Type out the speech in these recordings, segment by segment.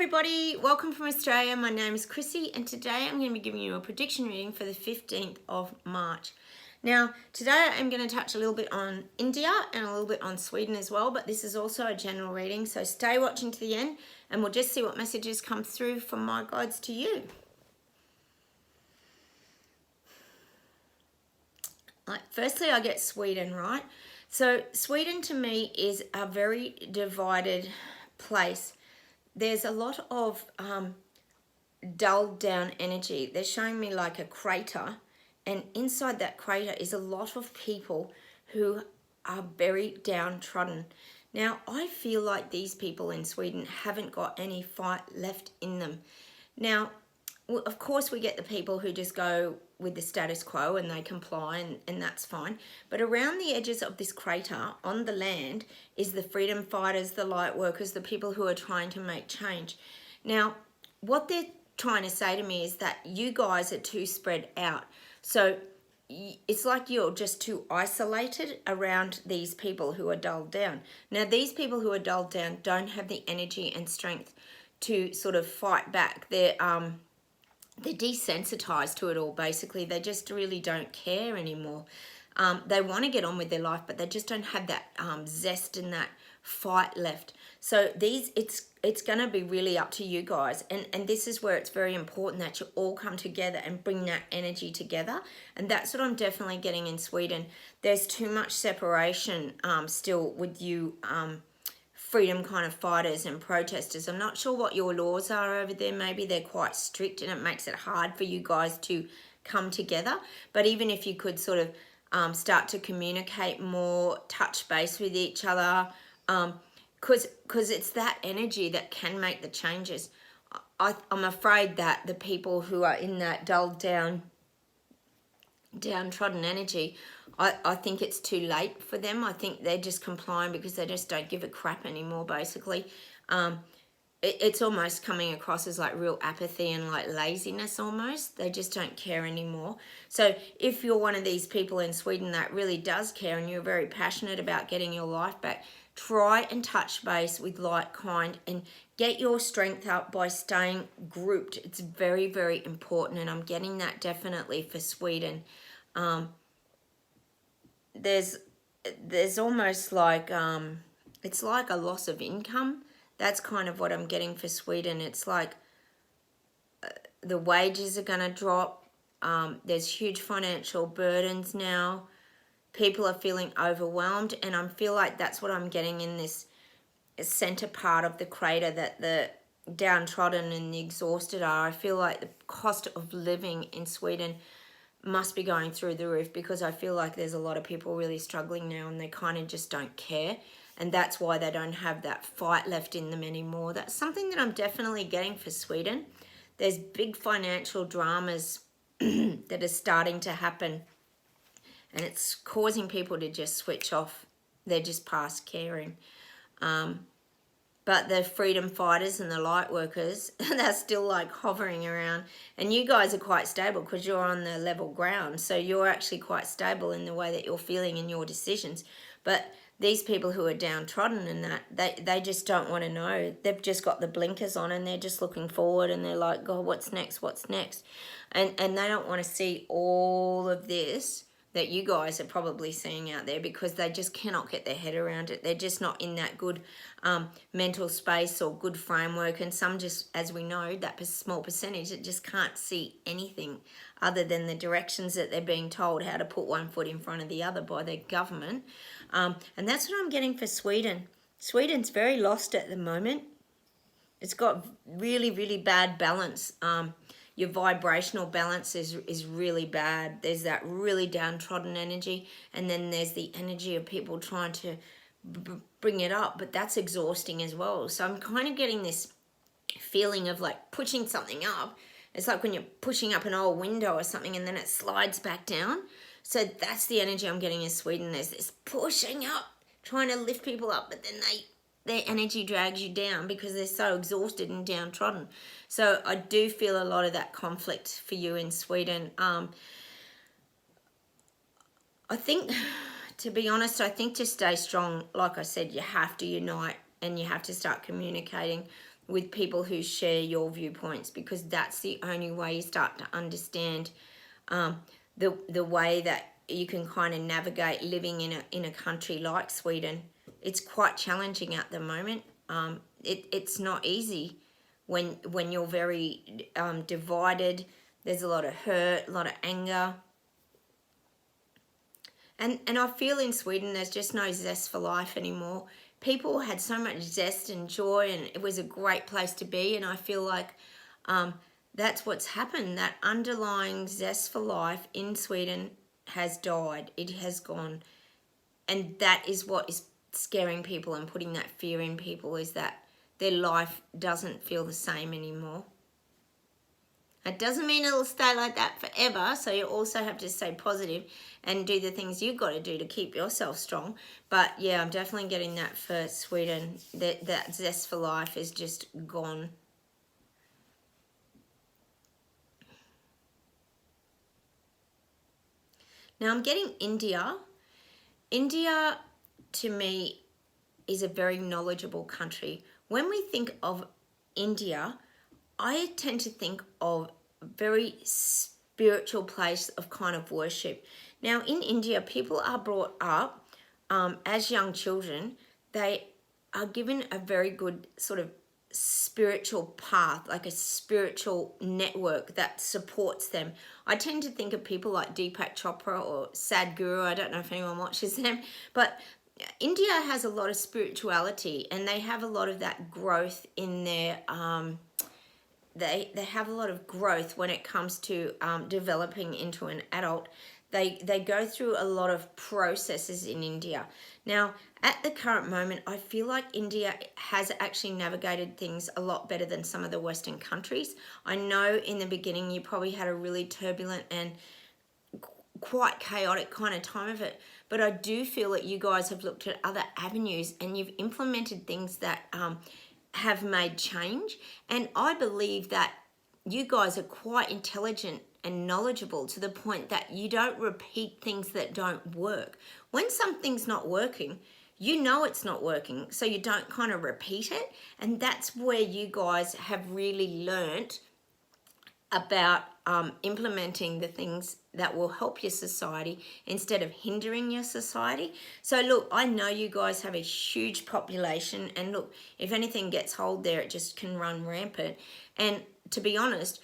everybody, welcome from Australia. My name is Chrissy and today I'm going to be giving you a prediction reading for the 15th of March. Now, today I'm going to touch a little bit on India and a little bit on Sweden as well, but this is also a general reading, so stay watching to the end and we'll just see what messages come through from my guides to you. Firstly, I get Sweden, right? So Sweden to me is a very divided place. There's a lot of dulled down energy. They're showing me like a crater, and inside that crater is a lot of people who are very downtrodden. Now, I feel like these people in Sweden haven't got any fight left in them. Now, of course, we get the people who just go with the status quo and they comply and that's fine. But around the edges of this crater on the land is the freedom fighters, the light workers, the people who are trying to make change. Now, what they're trying to say to me is that you guys are too spread out. So it's like you're just too isolated around these people who are dulled down. Now, these people who are dulled down don't have the energy and strength to sort of fight back. They're desensitized to it all, basically. They just really don't care anymore. They want to get on with their life, but they just don't have that zest and that fight left. So it's going to be really up to you guys. And this is where it's very important that you all come together and bring that energy together. And that's what I'm definitely getting in Sweden. There's too much separation still with you freedom kind of fighters and protesters. I'm not sure what your laws are over there. Maybe they're quite strict and it makes it hard for you guys to come together. But even if you could sort of start to communicate more, touch base with each other, because it's that energy that can make the changes. I'm afraid that the people who are in that dulled down, downtrodden energy, I think it's too late for them. I think they're just complying because they just don't give a crap anymore, basically. It's almost coming across as like real apathy and like laziness almost. They just don't care anymore. So if you're one of these people in Sweden that really does care and you're very passionate about getting your life back, try and touch base with like kind and get your strength up by staying grouped. It's very, very important, and I'm getting that definitely for Sweden. There's almost like it's like a loss of income. That's kind of what I'm getting for Sweden. It's like the wages are going to drop. There's huge financial burdens now. People are feeling overwhelmed, and I feel like that's what I'm getting in this center part of the crater, that the downtrodden and the exhausted are. I feel like the cost of living in Sweden must be going through the roof, because I feel like there's a lot of people really struggling now and they kind of just don't care, and that's why they don't have that fight left in them anymore. That's something that I'm definitely getting for Sweden. There's big financial dramas that are starting to happen, and it's causing people to just switch off. They're just past caring. But the freedom fighters and the light workers, they're still like hovering around. And you guys are quite stable because you're on the level ground. So you're actually quite stable in the way that you're feeling in your decisions. But these people who are downtrodden and that, they just don't want to know. They've just got the blinkers on and they're just looking forward and they're like, God, what's next? What's next? And they don't want to see all of this that you guys are probably seeing out there, because they just cannot get their head around it. They're just not in that good mental space or good framework. And some just, as we know, that small percentage that just can't see anything other than the directions that they're being told how to put one foot in front of the other by their government. And that's what I'm getting for Sweden. Sweden's very lost at the moment. It's got really, really bad balance. Your vibrational balance is really bad. There's that really downtrodden energy, and then there's the energy of people trying to bring it up, but that's exhausting as well. So I'm kind of getting this feeling of like pushing something up. It's like when you're pushing up an old window or something and then it slides back down. So that's the energy I'm getting in Sweden. There's this pushing up, trying to lift people up, but then their energy drags you down because they're so exhausted and downtrodden. So I do feel a lot of that conflict for you in Sweden. I think, to be honest, I think to stay strong, like I said, you have to unite and you have to start communicating. with people who share your viewpoints, because that's the only way you start to understand the way that you can kind of navigate living in a country like Sweden. It's quite challenging at the moment. It's not easy when you're very divided. There's a lot of hurt, a lot of anger. And I feel in Sweden there's just no zest for life anymore. People had so much zest and joy, and it was a great place to be. And I feel like that's what's happened. That underlying zest for life in Sweden has died. It has gone. And that is what is scaring people and putting that fear in people, is that their life doesn't feel the same anymore. It doesn't mean it'll stay like that forever, so you also have to stay positive and do the things you've got to do to keep yourself strong. But yeah, I'm definitely getting that for Sweden. That zest for life is just gone. Now I'm getting India. India, to me, is a very knowledgeable country. When we think of India, I tend to think of a very spiritual place of kind of worship. Now, in India, people are brought up as young children. They are given a very good sort of spiritual path, like a spiritual network that supports them. I tend to think of people like Deepak Chopra or Sadhguru. I don't know if anyone watches them, but India has a lot of spirituality, and they have a lot of that growth in their they have a lot of growth when it comes to developing into an adult. They go through a lot of processes in India. Now, at the current moment, I feel like India has actually navigated things a lot better than some of the Western countries. I know in the beginning you probably had a really turbulent and quite chaotic kind of time of it, but I do feel that you guys have looked at other avenues and you've implemented things that have made change. And I believe that you guys are quite intelligent and knowledgeable to the point that you don't repeat things that don't work. When something's not working, you know it's not working, so you don't kind of repeat it. And that's where you guys have really learnt about implementing the things that will help your society instead of hindering your society. So look, I know you guys have a huge population, and look, if anything gets hold there, it just can run rampant. And to be honest,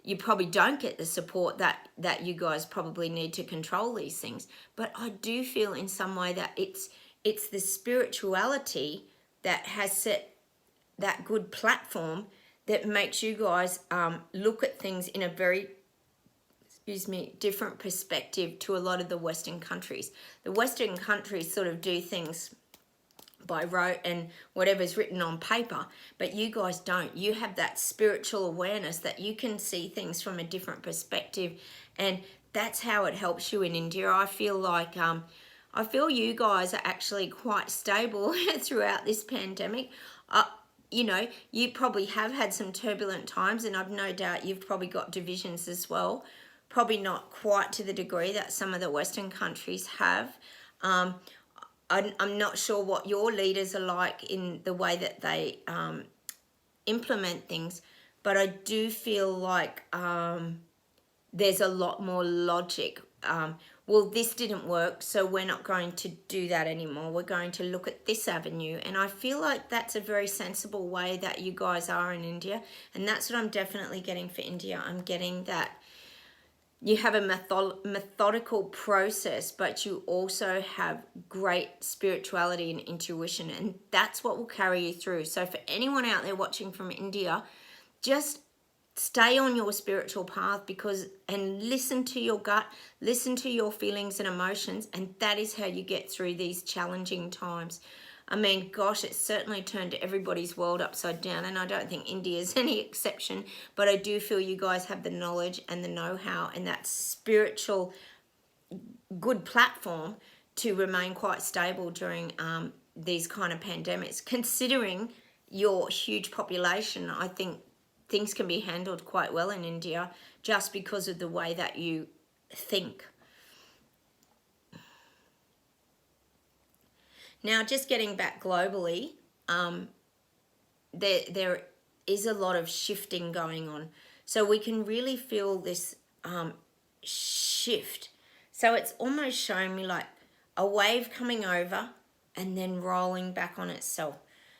you probably don't get the support that you guys probably need to control these things. But I do feel in some way that it's the spirituality that has set that good platform that makes you guys look at things in a very, different perspective to a lot of the Western countries. The Western countries sort of do things by rote and whatever's written on paper, but you guys don't. You have that spiritual awareness that you can see things from a different perspective, and that's how it helps you in India. I feel like I feel you guys are actually quite stable throughout this pandemic. You know, you probably have had some turbulent times, and I've no doubt you've probably got divisions as well. Probably not quite to the degree that some of the Western countries have. I'm not sure what your leaders are like in the way that they implement things, but I do feel like there's a lot more logic. Well, this didn't work, so we're not going to do that anymore. We're going to look at this avenue. And I feel like that's a very sensible way that you guys are in India. And that's what I'm definitely getting for India. I'm getting that you have a methodical process, but you also have great spirituality and intuition. And that's what will carry you through. So for anyone out there watching from India, just stay on your spiritual path, and listen to your gut, listen to your feelings and emotions, and that is how you get through these challenging times. I mean, gosh, it's certainly turned everybody's world upside down, and I don't think India is any exception, but I do feel you guys have the knowledge and the know-how and that spiritual good platform to remain quite stable during these kind of pandemics. Considering your huge population, I think things can be handled quite well in India just because of the way that you think. Now, just getting back globally, there is a lot of shifting going on. So we can really feel this shift. So it's almost showing me like a wave coming over and then rolling back on itself.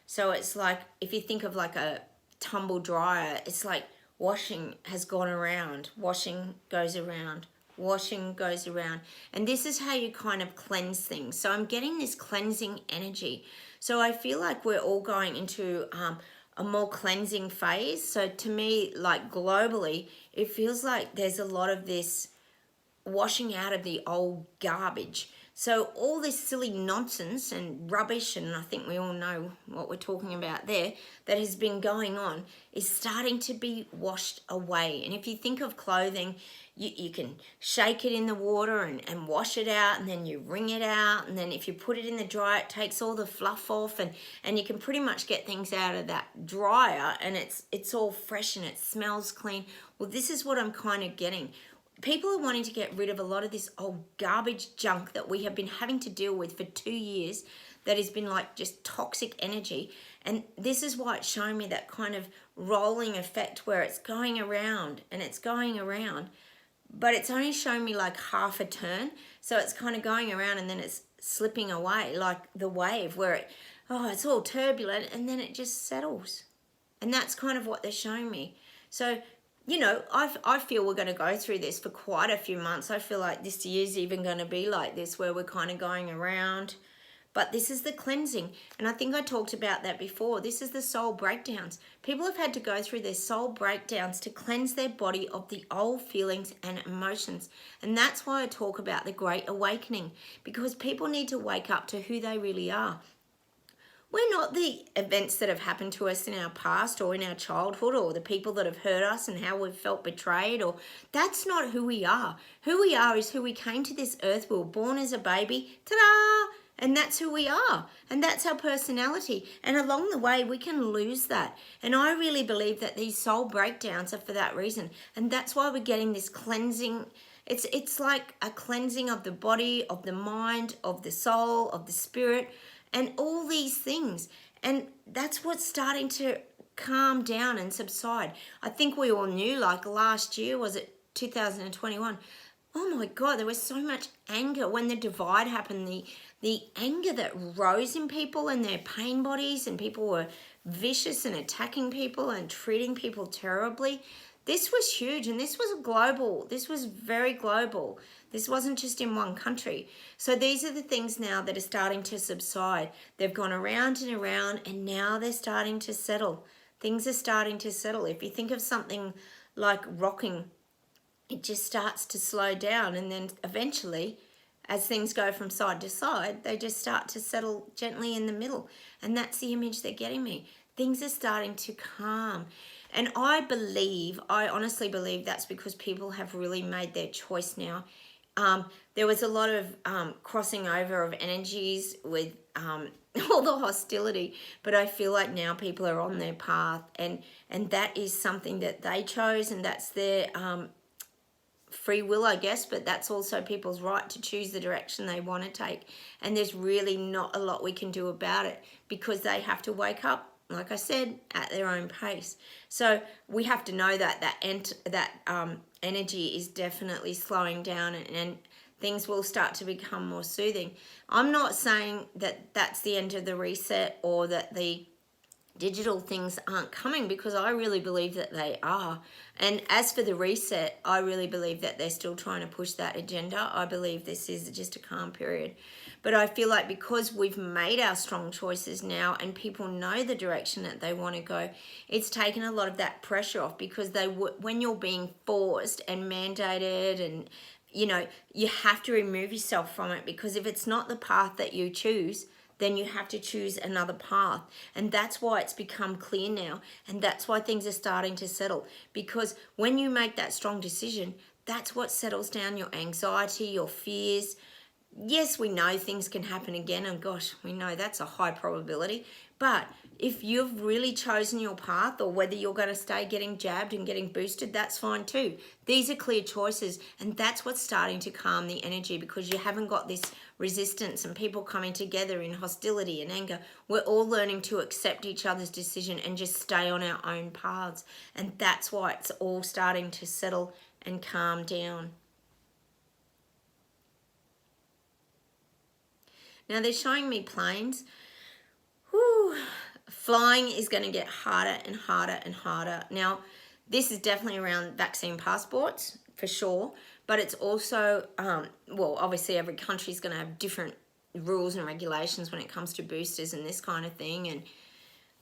So it's like, if you think of like a tumble dryer, it's like washing has gone around, washing goes around, washing goes around. And this is how you kind of cleanse things. So I'm getting this cleansing energy. So I feel like we're all going into a more cleansing phase. So to me, like globally, it feels like there's a lot of this washing out of the old garbage. So all this silly nonsense and rubbish, and I think we all know what we're talking about there, that has been going on is starting to be washed away. And if you think of clothing, you can shake it in the water and wash it out, and then you wring it out, and then if you put it in the dryer, it takes all the fluff off, and you can pretty much get things out of that dryer, and it's all fresh and it smells clean. Well, this is what I'm kind of getting. People are wanting to get rid of a lot of this old garbage junk that we have been having to deal with for 2 years, that has been like just toxic energy. And this is why it's showing me that kind of rolling effect where it's going around and it's going around, but it's only showing me like half a turn. So it's kind of going around and then it's slipping away like the wave where it's all turbulent and then it just settles. And that's kind of what they're showing me. So I feel we're going to go through this for quite a few months. I feel like this year's even going to be like this, where we're kind of going around. But this is the cleansing. And I think I talked about that before. This is the soul breakdowns. People have had to go through their soul breakdowns to cleanse their body of the old feelings and emotions. And that's why I talk about the Great Awakening, because people need to wake up to who they really are. We're not the events that have happened to us in our past or in our childhood, or the people that have hurt us and how we've felt betrayed. Or that's not who we are. Who we are is who we came to this earth. We were born as a baby. Ta-da! And that's who we are. And that's our personality. And along the way, we can lose that. And I really believe that these soul breakdowns are for that reason. And that's why we're getting this cleansing. It's like a cleansing of the body, of the mind, of the soul, of the spirit, and all these things. And that's what's starting to calm down and subside. I think we all knew, like last year, was it 2021? Oh my God, there was so much anger when the divide happened. The anger that rose in people and their pain bodies, and people were vicious and attacking people and treating people terribly. This was huge, and this was global. This was very global. This wasn't just in one country. So these are the things now that are starting to subside. They've gone around and around, and now they're starting to settle. Things are starting to settle. If you think of something like rocking, it just starts to slow down, and then eventually, as things go from side to side, they just start to settle gently in the middle. And that's the image they're getting me. Things are starting to calm. And I honestly believe that's because people have really made their choice now. There was a lot of crossing over of energies with all the hostility, but I feel like now people are on their path, and that is something that they chose, and that's their free will, I guess, but that's also people's right to choose the direction they want to take. And there's really not a lot we can do about it, because they have to wake up, like I said, at their own pace. So we have to know that energy is definitely slowing down, and things will start to become more soothing. I'm not saying that that's the end of the reset, or that the digital things aren't coming, because I really believe that they are. And as for the reset, I really believe that they're still trying to push that agenda. I believe this is just a calm period. But I feel like because we've made our strong choices now, and people know the direction that they want to go, it's taken a lot of that pressure off, because when you're being forced and mandated, and you have to remove yourself from it, because if it's not the path that you choose, then you have to choose another path. And that's why it's become clear now. And that's why things are starting to settle. Because when you make that strong decision, that's what settles down your anxiety, your fears. Yes, we know things can happen again. And gosh, we know that's a high probability. But if you've really chosen your path, or whether you're going to stay getting jabbed and getting boosted, that's fine too. These are clear choices, and that's what's starting to calm the energy, because you haven't got this resistance and people coming together in hostility and anger. We're all learning to accept each other's decision and just stay on our own paths, and that's why it's all starting to settle and calm down. Now they're showing me planes. Whew. Flying is going to get harder and harder and harder. Now, this is definitely around vaccine passports, for sure. But it's also, well, obviously every country is going to have different rules and regulations when it comes to boosters and this kind of thing. And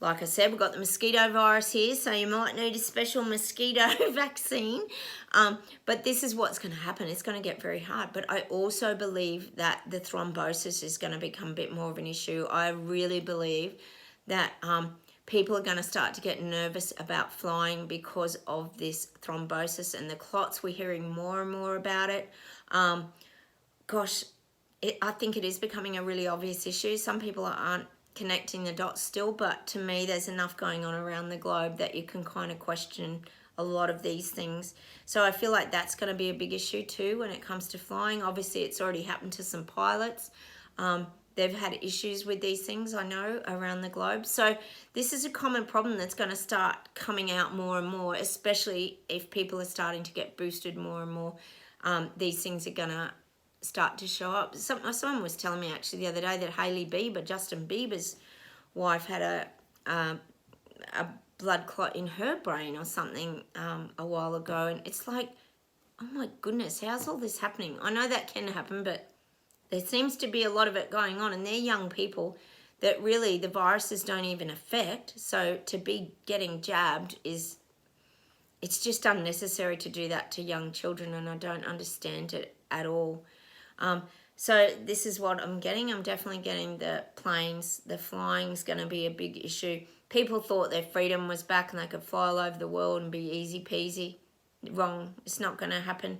like I said, we've got the mosquito virus here, so you might need a special mosquito vaccine. But this is what's going to happen. It's going to get very hard. But I also believe that the thrombosis is going to become a bit more of an issue. I really believe that people are going to start to get nervous about flying because of this thrombosis and the clots. We're hearing more and more about it. Gosh, I think it is becoming a really obvious issue. Some people aren't connecting the dots still, but to me there's enough going on around the globe that you can kind of question a lot of these things. So I feel like that's going to be a big issue too when it comes to flying. Obviously it's already happened to some pilots. They've had issues with these things, I know, around the globe. So this is a common problem that's going to start coming out more and more, especially if people are starting to get boosted more and more. These things are going to start to show up. Someone was telling me actually the other day that Hailey Bieber, Justin Bieber's wife, had a blood clot in her brain or something a while ago. And it's like, oh my goodness, how's all this happening? I know that can happen, but there seems to be a lot of it going on, and they're young people that really the viruses don't even affect. So to be getting jabbed it's just unnecessary to do that to young children, and I don't understand it at all. So this is what I'm getting. I'm definitely getting the planes. The flying's going to be a big issue. People thought their freedom was back and they could fly all over the world and be easy peasy. Wrong. It's not going to happen.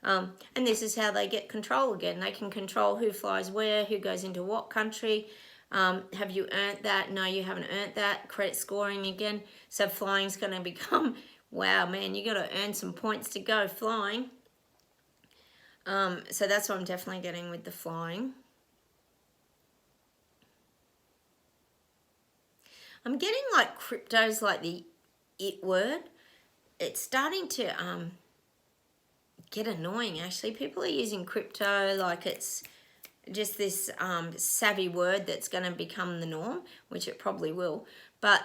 And this is how they get control again. They can control who flies where, who goes into what country. Have you earned that? No, you haven't earned that. Credit scoring again. So flying's going to become, wow, man, you got to earn some points to go flying. So that's what I'm definitely getting with the flying. I'm getting like crypto's like the it word. It's starting to get annoying actually. People are using crypto like it's just this savvy word that's going to become the norm, which it probably will. But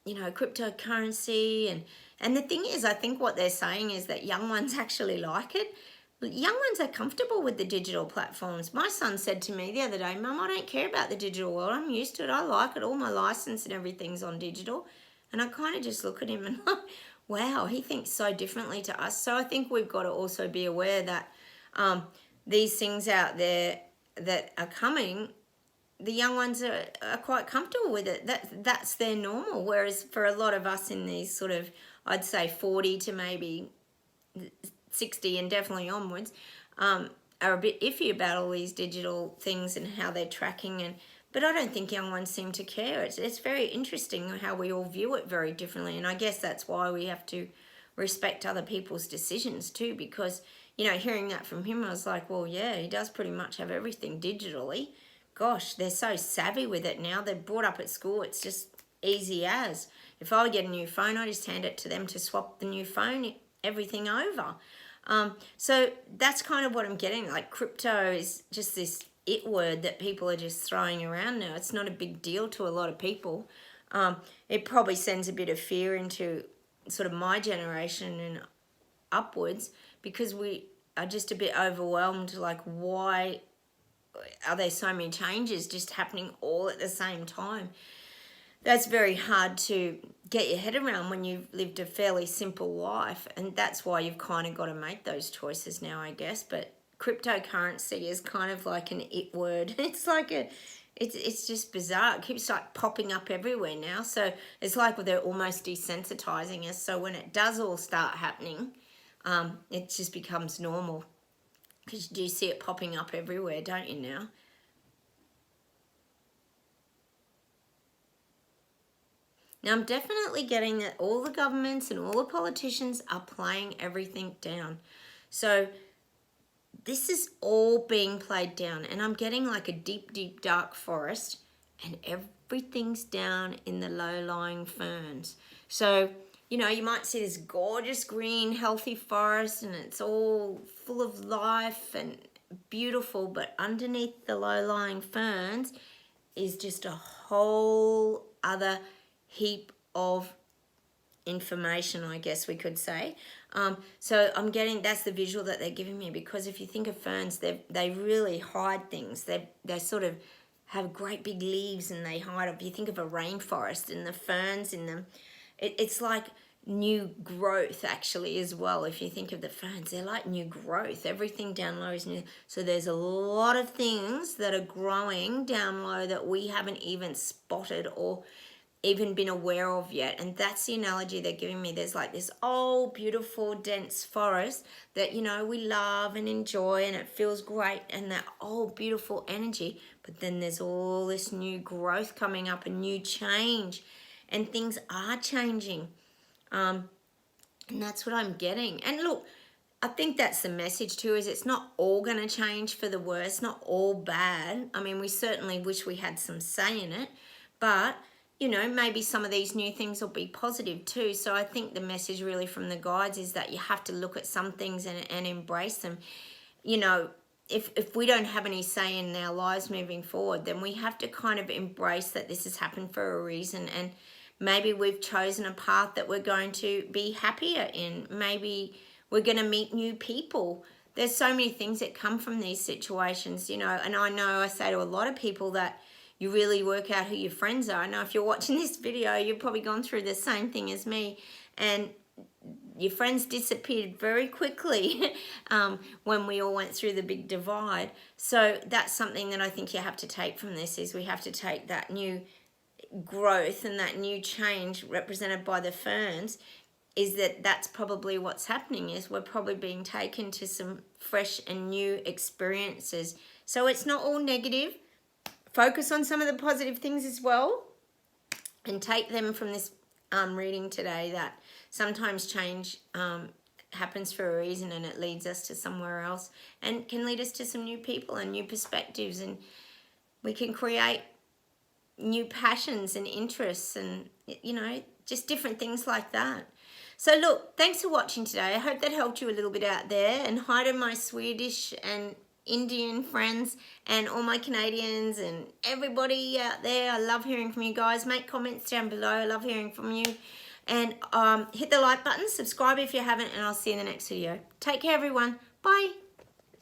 you know, cryptocurrency and the thing is, I think what they're saying is that young ones actually like it. Young ones are comfortable with the digital platforms. My son said to me the other day, Mum, I don't care about the digital world. I'm used to it. I like it. All my license and everything's on digital. And I kind of just look at him and wow, he thinks so differently to us. So I think we've got to also be aware that these things out there that are coming, the young ones are quite comfortable with it. That's their normal. Whereas for a lot of us in these sort of, I'd say 40 to maybe 60 and definitely onwards, are a bit iffy about all these digital things and how they're tracking. But I don't think young ones seem to care. It's very interesting how we all view it very differently. And I guess that's why we have to respect other people's decisions too, because, you know, hearing that from him, I was like, well, yeah, he does pretty much have everything digitally. Gosh, they're so savvy with it now. They're brought up at school. It's just easy as. If I get a new phone, I just hand it to them to swap the new phone, everything over. So that's kind of what I'm getting. Like crypto is just this it word that people are just throwing around now. It's not a big deal to a lot of people. It probably sends a bit of fear into sort of my generation and upwards, because we are just a bit overwhelmed. Like, why are there so many changes just happening all at the same time? That's very hard to get your head around when you've lived a fairly simple life, and that's why you've kind of got to make those choices now, I guess. But cryptocurrency is kind of like an it word. It's like it's just bizarre. It keeps like popping up everywhere now. So it's like they're almost desensitizing us. So when it does all start happening, it just becomes normal, because you do see it popping up everywhere, don't you now? Now, I'm definitely getting that all the governments and all the politicians are playing everything down. So this is all being played down, and I'm getting like a deep, deep, dark forest, and everything's down in the low-lying ferns. So, you know, you might see this gorgeous green, healthy forest, and it's all full of life and beautiful, but underneath the low-lying ferns is just a whole other heap of information, I guess we could say. So I'm getting, that's the visual that they're giving me, because if you think of ferns, they really hide things. They sort of have great big leaves and they hide. If you think of a rainforest and the ferns in them, it's like new growth actually as well. If you think of the ferns, they're like new growth. Everything down low is new. So there's a lot of things that are growing down low that we haven't even spotted or even been aware of yet. And that's the analogy they're giving me. There's like this old beautiful dense forest that, you know, we love and enjoy and it feels great, and that old beautiful energy, but then there's all this new growth coming up and new change, and things are changing. And that's what I'm getting. And look, I think that's the message too, is it's not all going to change for the worse, not all bad. I mean, we certainly wish we had some say in it, but you know, maybe some of these new things will be positive too. So I think the message really from the guides is that you have to look at some things and embrace them. You know, if we don't have any say in our lives moving forward, then we have to kind of embrace that this has happened for a reason, and maybe we've chosen a path that we're going to be happier in. Maybe we're going to meet new people. There's so many things that come from these situations, you know, and I know I say to a lot of people that you really work out who your friends are. Now, if you're watching this video, you've probably gone through the same thing as me, and your friends disappeared very quickly when we all went through the big divide. So that's something that I think you have to take from this, is we have to take that new growth and that new change represented by the ferns, is that's probably what's happening, is we're probably being taken to some fresh and new experiences. So it's not all negative. Focus on some of the positive things as well, and take them from this reading today, that sometimes change happens for a reason, and it leads us to somewhere else and can lead us to some new people and new perspectives, and we can create new passions and interests and, you know, just different things like that. So look, thanks for watching today. I hope that helped you a little bit out there, and hi to my Swedish and Indian friends and all my Canadians and everybody out there. I love hearing from you guys. Make comments down below. I love hearing from you. And hit the like button, subscribe if you haven't, and I'll see you in the next video. Take care, everyone. Bye.